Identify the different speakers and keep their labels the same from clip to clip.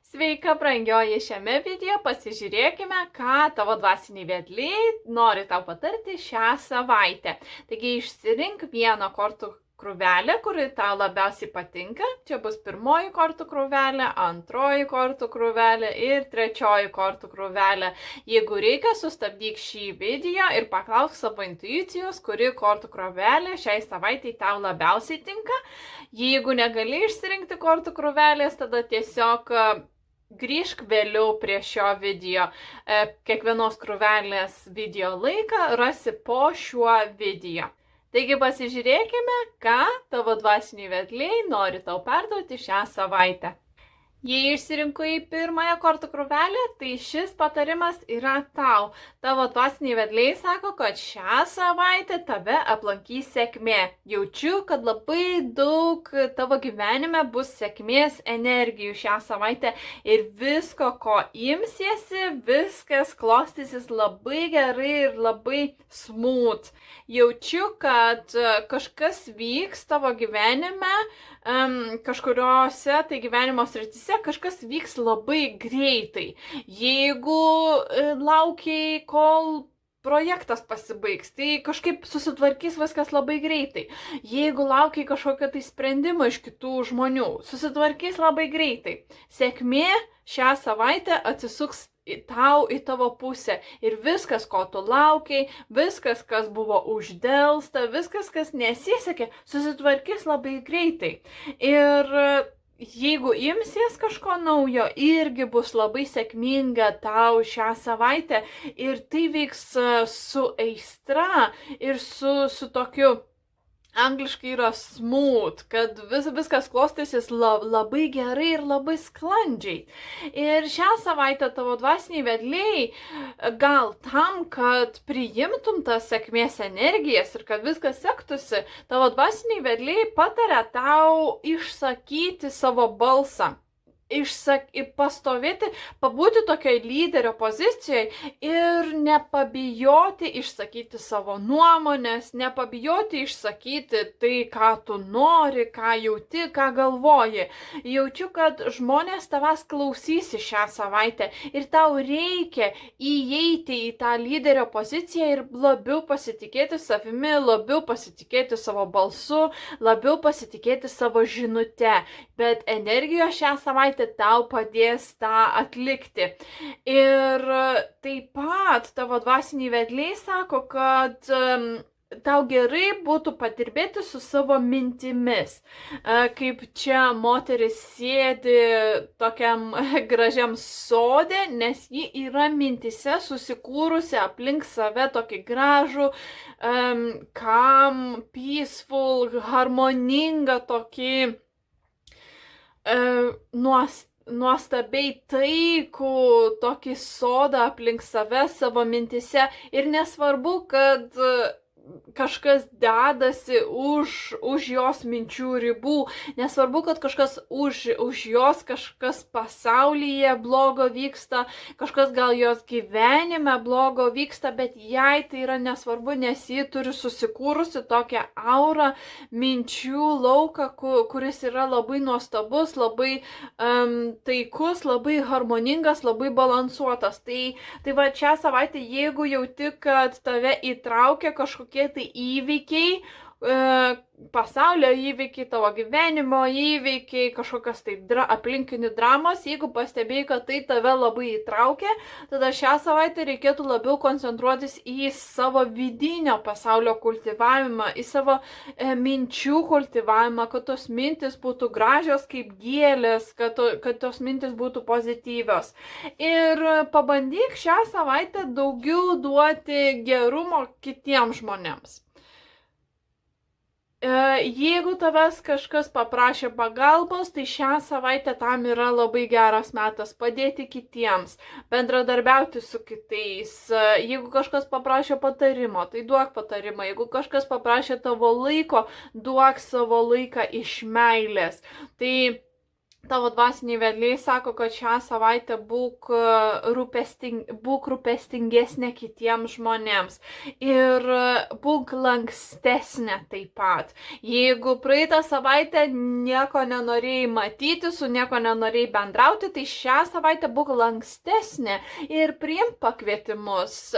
Speaker 1: Sveika, brangioji, šiame video pasižiūrėkime, ką tavo dvasiniai vedliai nori tau patarti šią savaitę. Taigi išsirink vieną kortų krūvelę, kuri tau labiausiai patinka. Čia bus pirmoji kortų krūvelė, antroji kortų krūvelė ir trečioji kortų krūvelė. Jeigu reikia, sustabdyk šį video ir paklausk savo intuicijos, kuri kortų krūvelė šiai savaitai tau labiausiai tinka. Jeigu negali išsirinkti kortų krūvelės, tada tiesiog grįžk vėliau prie šio video. Kiekvienos krūvelės video laiką rasi po šiuo video. Taigi pasižiūrėkime, ką tavo dvasiniai vedliai nori tau perduoti šią savaitę. Jei išsirinkai pirmąją kortų krūvelę, tai šis patarimas yra tau. Tavo dvasiniai vedliai sako, kad šią savaitę tave aplankys sėkmė. Jaučiu, kad labai daug tavo gyvenime bus sėkmės energijų šią savaitę ir visko, ko imsiesi, viskas klostysis labai gerai ir labai smooth. Jaučiu, kad kažkas vyks tavo gyvenime, kažkuriuose tai gyvenimo srityse kažkas vyks labai greitai. Jeigu laukiai, kol projektas pasibaigs, tai kažkaip susitvarkys viskas labai greitai. Jeigu laukiai kažkokio tai sprendimo iš kitų žmonių, susitvarkys labai greitai. Sėkmė šią savaitę atsisuks tau į tavo pusę ir viskas, ko tu laukiai, viskas, kas buvo uždelsta, viskas, kas nesisekė, susitvarkys labai greitai. Ir jeigu imsies kažko naujo, irgi bus labai sėkminga tau šią savaitę ir tai vyks su aistra ir su tokiu, angliškai yra smooth, kad viskas klostysis labai gerai ir labai sklandžiai. Ir šią savaitę tavo dvasiniai vedliai gal tam, kad priimtum tas sėkmės energijas ir kad viskas sektųsi, tavo dvasiniai vedliai pataria tau išsakyti savo balsą. Pastovėti, pabūti tokioje lyderio pozicijoje ir nepabijoti išsakyti savo nuomonės, nepabijoti išsakyti tai, ką tu nori, ką jauti, ką galvoji. Jaučiu, kad žmonės tavęs klausysi šią savaitę ir tau reikia įeiti į tą lyderio poziciją ir labiau pasitikėti savimi, labiau pasitikėti savo balsu, labiau pasitikėti savo žinute. Bet energijos šią savaitę tau padės tą atlikti. Ir taip pat tavo dvasiniai vedliai sako, kad tau gerai būtų padirbėti su savo mintimis. Kaip čia moteris sėdi tokiam gražiam sode, nes ji yra mintise susikūrusi aplink save tokį gražų, calm, peaceful, harmoningą tokį nuostabiai taikų tokį sodą aplink save savo mintise ir nesvarbu, kad kažkas dedasi už jos minčių ribų, nesvarbu, kad kažkas už jos, kažkas pasaulyje blogo vyksta, kažkas gal jos gyvenime blogo vyksta, bet jai tai yra nesvarbu, nes ji turi susikūrusi tokią aurą, minčių lauką, kuris yra labai nuostabus, labai taikus, labai harmoningas, labai balansuotas. Tai va šią savaitę, jeigu jauti, kad tave įtraukia kažkokie tai įvykiai, pasaulio įvykiai, tavo gyvenimo įvykiai, kažkokios tai aplinkinių dramos, jeigu pastebėjai, kad tai tave labai įtraukia, tada šią savaitę reikėtų labiau koncentruotis į savo vidinio pasaulio kultivavimą, į savo minčių kultivavimą, kad tos mintis būtų gražios kaip gėlės, kad tos mintis būtų pozityvios. Ir pabandyk šią savaitę daugiau duoti gerumo kitiems žmonėms. Jeigu tavęs kažkas paprašė pagalbos, tai šią savaitę tam yra labai geras metas padėti kitiems, bendradarbiauti su kitais. Jeigu kažkas paprašė patarimo, tai duok patarimą. Jeigu kažkas paprašė tavo laiko, duok savo laiką iš meilės. Tai tavo dvasiniai vedliai sako, kad šią savaitę būk rūpestingesnė kitiems žmonėms ir būk lankstesnė taip pat. Jeigu praeitą savaitę nieko nenorėjai matyti, su nieko nenorėjai bendrauti, tai šią savaitę būk lankstesnė ir priimk pakvietimus.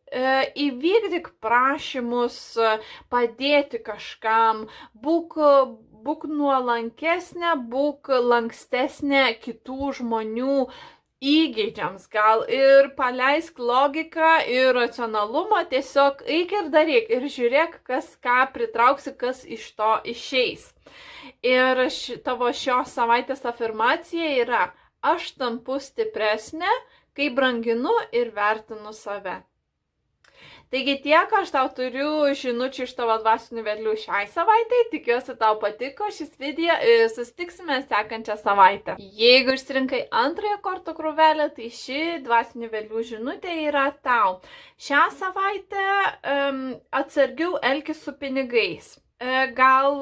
Speaker 1: Įvykdyk prašymus, padėti kažkam, būk nuolankesnė, būk lankstesnė kitų žmonių įgeidžiams gal ir paleisk logiką ir racionalumą, tiesiog eik ir daryk ir žiūrėk, kas ką pritrauksi, kas iš to išeis. Ir tavo šios savaitės afirmacija yra: aš tampu stipresnė, kai branginu ir vertinu save. Taigi tiek aš tau turiu žinučių iš tavo dvasinių vedlių šiai savaitai. Tikiuosi tau patiko šis video ir susitiksime sekančią savaitę. Jeigu išsirinkai antrąją kortų krūvelę, tai ši dvasinių vedlių žinutė yra tau. Šią savaitę atsargiau elkis su pinigais. Gal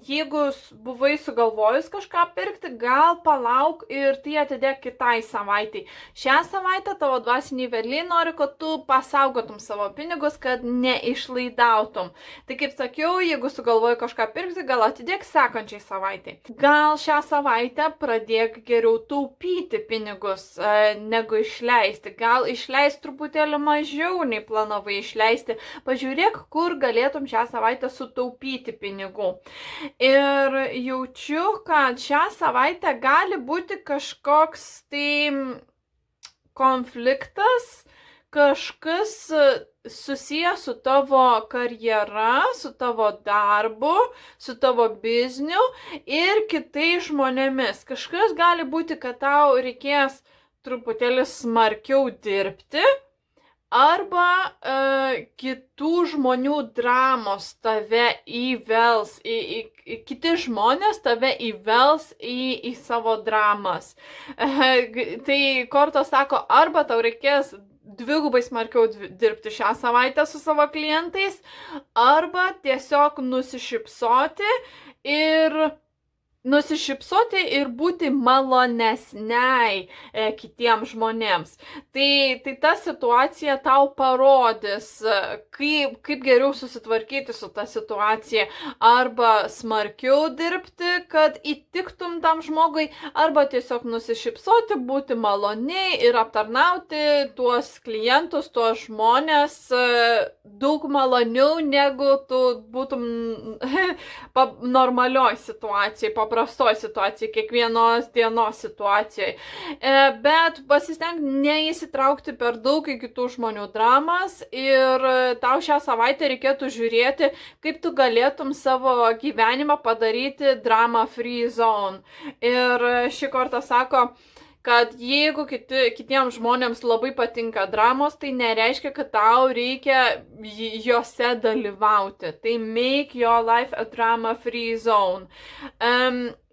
Speaker 1: jeigu buvai sugalvojus kažką pirkti, gal palauk ir tai atidėk kitai savaitai. Šią savaitę tavo dvasiniai vedliai nori, kad tu pasaugotum savo pinigus, kad neišlaidautum. Tai kaip sakiau, jeigu sugalvoji kažką pirkti, gal atidėk sekančiai savaitai. Gal šią savaitę pradėk geriau taupyti pinigus negu išleisti. Gal išleis truputėlį mažiau nei planavai išleisti. Pažiūrėk, kur galėtum šią savaitę sutaupyti pinigų. Ir jaučiu, kad šią savaitę gali būti kažkoks tai konfliktas, kažkas susijęs su tavo karjera, su tavo darbu, su tavo bizniu ir kitais žmonėmis. Kažkas gali būti, kad tau reikės truputėlį smarkiau dirbti, arba kitų žmonių dramos tave įvels, kiti žmonės tave įvels į savo dramas. Tai kortos sako, arba tau reikės dvigubai smarkiau dirbti šią savaitę su savo klientais, arba tiesiog nusišypsoti ir būti malonesniai kitiems žmonėms. Tai ta situacija tau parodys, kaip geriau susitvarkyti su ta situacija. Arba smarkiau dirbti, kad įtiktum tam žmogui, arba tiesiog nusišypsoti, būti maloniai ir aptarnauti tuos klientus, tuos žmonės daug maloniau, negu tu būtum normalioj situacijai, paprastoj situacijai, kiekvienos dienos situacijai. Bet pasistenk neįsitraukti per daug į kitų žmonių dramas ir tau šią savaitę reikėtų žiūrėti, kaip tu galėtum savo gyvenimą padaryti drama free zone. Ir šį kartą sako, kad jeigu kitiems žmonėms labai patinka dramos, tai nereiškia, kad tau reikia jose dalyvauti. Tai make your life a drama free zone.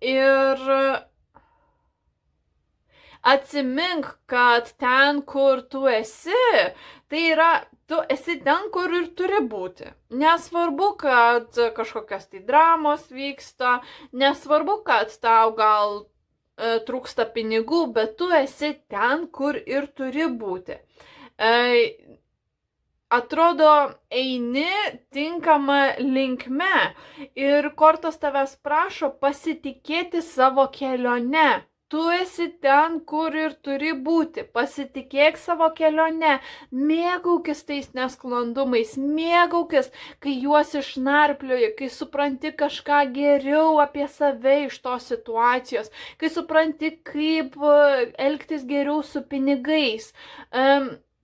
Speaker 1: Ir atsimink, kad ten, kur tu esi, tai yra, tu esi ten, kur ir turi būti. Nesvarbu, kad kažkokios tai dramos vyksta, nesvarbu, kad tau gal trūksta pinigų, bet tu esi ten, kur ir turi būti. Atrodo, eini tinkama linkme ir kortos tavęs prašo pasitikėti savo kelione. Tu esi ten, kur ir turi būti. Pasitikėk savo kelione. Mėgaukis tais nesklandumais. Mėgaukis, kai juos išnarplioji, kai supranti kažką geriau apie save iš tos situacijos, kai supranti, kaip elgtis geriau su pinigais.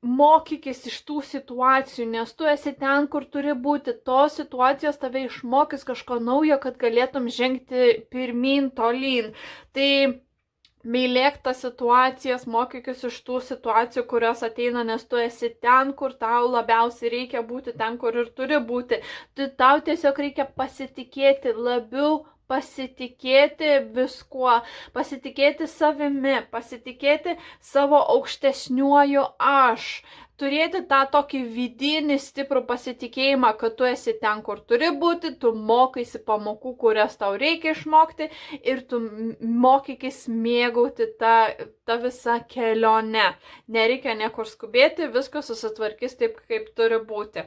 Speaker 1: Mokykis iš tų situacijų, nes tu esi ten, kur turi būti. Tos situacijos tave išmokys kažko naujo, kad galėtum žengti pirmyn, tolyn. Tai mylėk tas situacijas, mokykis iš tų situacijų, kurios ateina, nes tu esi ten, kur tau labiausiai reikia būti, ten, kur ir turi būti. Tau tiesiog reikia pasitikėti, labiau pasitikėti viskuo, pasitikėti savimi, pasitikėti savo aukštesniuoju aš. Turėti tą tokį vidinį stiprų pasitikėjimą, kad tu esi ten, kur turi būti, tu mokaisi pamokų, kurias tau reikia išmokti ir tu mokykis mėgauti tą visą kelionę. Nereikia niekur skubėti, viskas susitvarkys taip, kaip turi būti.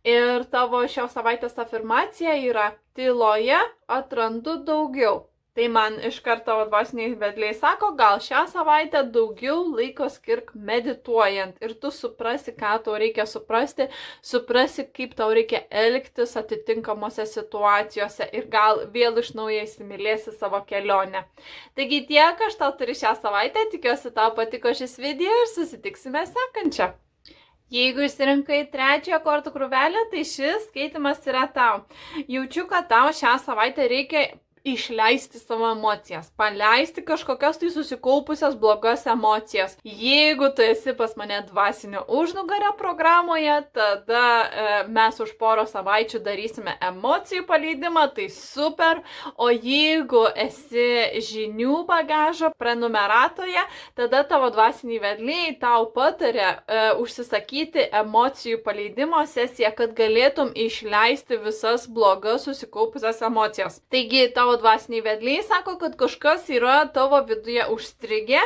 Speaker 1: Ir tavo šios savaitės afirmacija yra: tyloje atrandu daugiau. Tai man iš karto dvasiniai vedliai sako, gal šią savaitę daugiau laiko skirk medituojant ir tu suprasi, ką tau reikia suprasti, suprasi, kaip tau reikia elgtis atitinkamose situacijose ir gal vėl iš naujo įsimylėsi savo kelionę. Taigi tiek aš tau turiu šią savaitę, tikiuosi tau patiko šis video ir susitiksime sekančią. Jeigu išsirinkai 3 kortų krūvelę, tai šis skaitimas yra tau. Jaučiu, kad tau šią savaitę reikia išleisti savo emocijas, paleisti kažkokias tai susikaupusias blogas emocijas. Jeigu tu esi pas mane dvasinio užnugario programoje, tada mes už porą savaičių darysime emocijų paleidimą, tai super. O jeigu esi žinių bagažo prenumeratoje, tada tavo dvasiniai vedliai tau patarė užsisakyti emocijų paleidimo sesiją, kad galėtum išleisti visas blogas susikaupusias emocijas. Taigi, tavo dvasiniai vedliai sako, kad kažkas yra tavo viduje užstrigę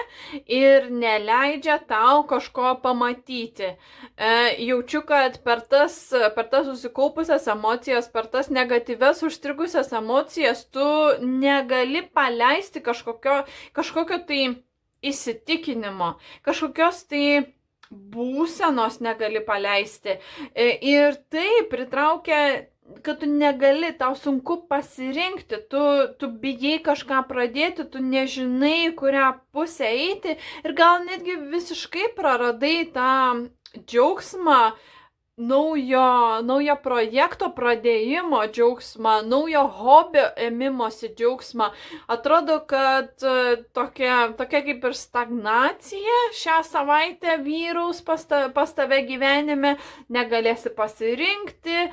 Speaker 1: ir neleidžia tau kažko pamatyti. Jaučiu, kad per tas susikaupusias emocijas, per tas negatyves užstrigusias emocijas tu negali paleisti kažkokio tai įsitikinimo, kažkokios tai būsenos negali paleisti. Ir tai pritraukia, kad tu negali, tau sunku pasirinkti, tu bijai kažką pradėti, tu nežinai, kurią pusę eiti ir gal netgi visiškai praradai tą džiaugsmą, naujo projekto pradėjimo džiaugsmą, naujo hobio ėmimosi džiaugsmą. Atrodo, kad tokia kaip ir stagnacija šią savaitę vyraus pas tave gyvenime, negalėsi pasirinkti,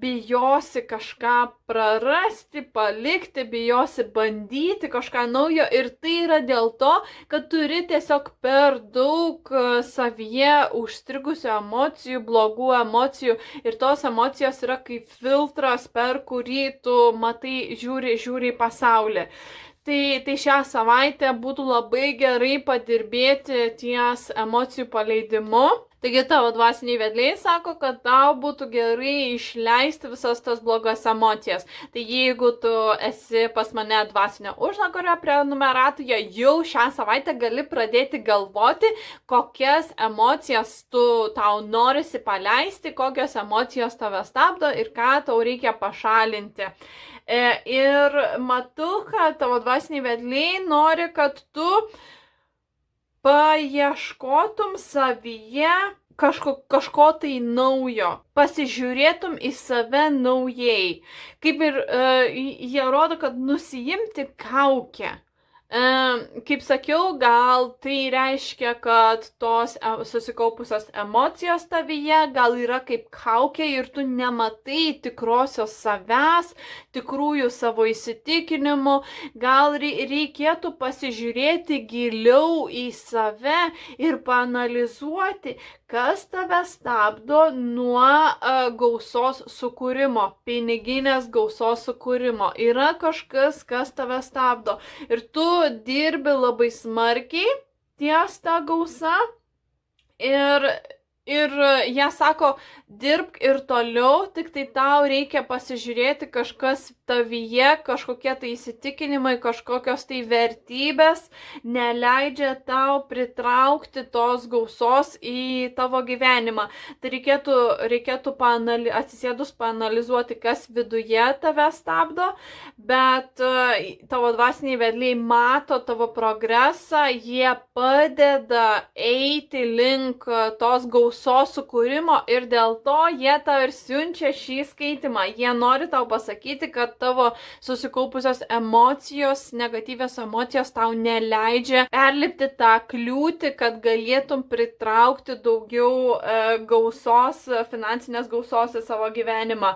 Speaker 1: bijosi kažką prarasti, palikti, bijosi bandyti kažką naujo ir tai yra dėl to, kad turi tiesiog per daug savyje užstrigusių emocijų, blogų emocijų ir tos emocijos yra kaip filtras, per kurį tu matai, žiūri į pasaulį. Tai šią savaitę būtų labai gerai padirbėti ties emocijų paleidimu. Taigi tavo dvasiniai vedliai sako, kad tau būtų gerai išleisti visas tas blogas emocijas. Tai jeigu tu esi pas mane dvasinio užnugario prenumeratoje, jau šią savaitę gali pradėti galvoti, kokias emocijas tau norisi paleisti, kokios emocijos tave stabdo ir ką tau reikia pašalinti. Ir matau, kad tavo dvasiniai vedliai nori, kad tu paieškotum savyje kažko tai naujo, pasižiūrėtum į save naujai. Kaip ir jie rodo, kad nusiimti kaukę. Kaip sakiau, gal tai reiškia, kad tos susikaupusios emocijos tavyje gal yra kaip kaukė ir tu nematai tikrosios savęs, tikrųjų savo įsitikinimų. Gal reikėtų pasižiūrėti giliau į save ir paanalizuoti, kas tave stabdo nuo gausos sukūrimo, piniginės gausos sukūrimo. Yra kažkas, kas tave stabdo. Ir tu dirbi labai smarkiai ties tą gausą. Ir jie sako, dirbk ir toliau, tik tai tau reikia pasižiūrėti kažkas tavyje, kažkokie tai įsitikinimai, kažkokios tai vertybės neleidžia tau pritraukti tos gausos į tavo gyvenimą. Tai reikėtų atsisėdus paanalizuoti, kas viduje tave stabdo, bet tavo dvasiniai vedliai mato tavo progresą, jie padeda eiti link tos gausos sukūrimo ir dėl to jie tau ir siunčia šį skaitimą. Jie nori tau pasakyti, kad tavo susikaupusios emocijos, negatyvios emocijos tau neleidžia perlipti tą kliūtį, kad galėtum pritraukti daugiau gausos, finansinės gausos į savo gyvenimą.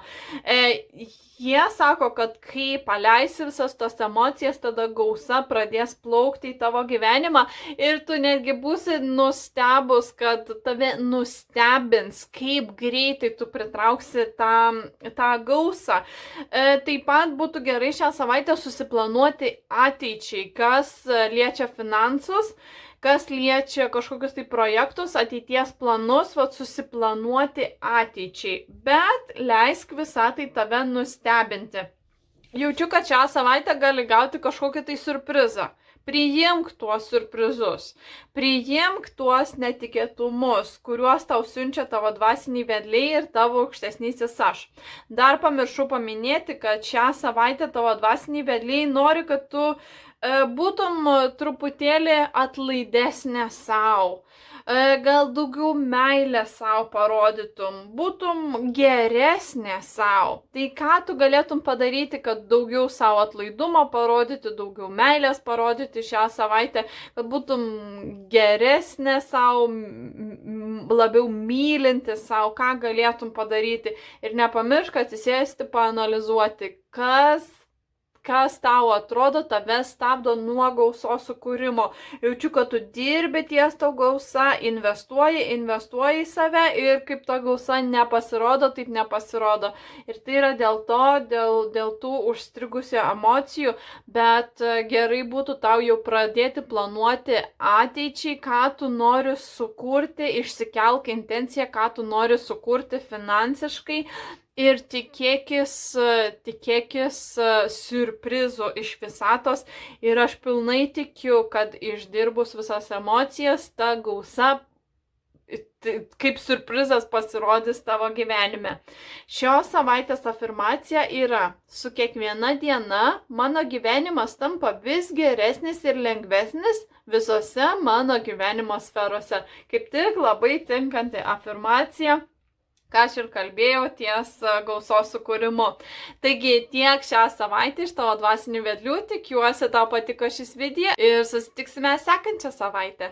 Speaker 1: Jie sako, kad kai paleisi visas tos emocijas, tada gausa pradės plaukti į tavo gyvenimą ir tu netgi būsi nustebus, kad tave nustebins, kaip greitai tu pritrauksi tą gausą. Taip pat būtų gerai šią savaitę susiplanuoti ateičiai, kas liečia finansus, kas liečia kažkokius tai projektus, ateities planus, susiplanuoti ateičiai, bet leisk visą tai tave nustebinti. Jaučiu, kad šią savaitę gali gauti kažkokį tai surprizą. Priimk tuos surprizus, priimk tuos netikėtumus, kuriuos tau siunčia tavo dvasiniai vedliai ir tavo aukštesnysis aš. Dar pamiršau paminėti, kad šią savaitę tavo dvasiniai vedliai nori, kad tu būtum truputėlį atlaidesnė savo, gal daugiau meilės savo parodytum, būtum geresnė savo. Tai ką tu galėtum padaryti, kad daugiau savo atlaidumo parodyti, daugiau meilės parodyti šią savaitę, kad būtum geresnė savo, labiau mylinti savo, ką galėtum padaryti. Ir nepamiršk atsisėsti, paanalizuoti, kas tau atrodo tave stabdo nuo gausos sukūrimo. Jaučiu, kad tu dirbi ties tau gausa, investuoji į save ir kaip ta gausa nepasirodo, taip nepasirodo. Ir tai yra dėl tų užstrigusių emocijų, bet gerai būtų tau jau pradėti planuoti ateičiai, ką tu nori sukurti, išsikelk intenciją, ką tu nori sukurti finansiškai. Ir tikėkis siurprizų iš visatos ir aš pilnai tikiu, kad išdirbus visas emocijas, ta gausa kaip surprizas pasirodys tavo gyvenime. Šios savaitės afirmacija yra: su kiekviena diena mano gyvenimas tampa vis geresnis ir lengvesnis visose mano gyvenimo sferose. Kaip tik labai tinkanti afirmacija, ką aš ir kalbėjau ties gausos sukūrimu. Taigi tiek šią savaitę iš tavo dvasinių vedlių, tikiuosi tau patiko šis video ir susitiksime sekančią savaitę.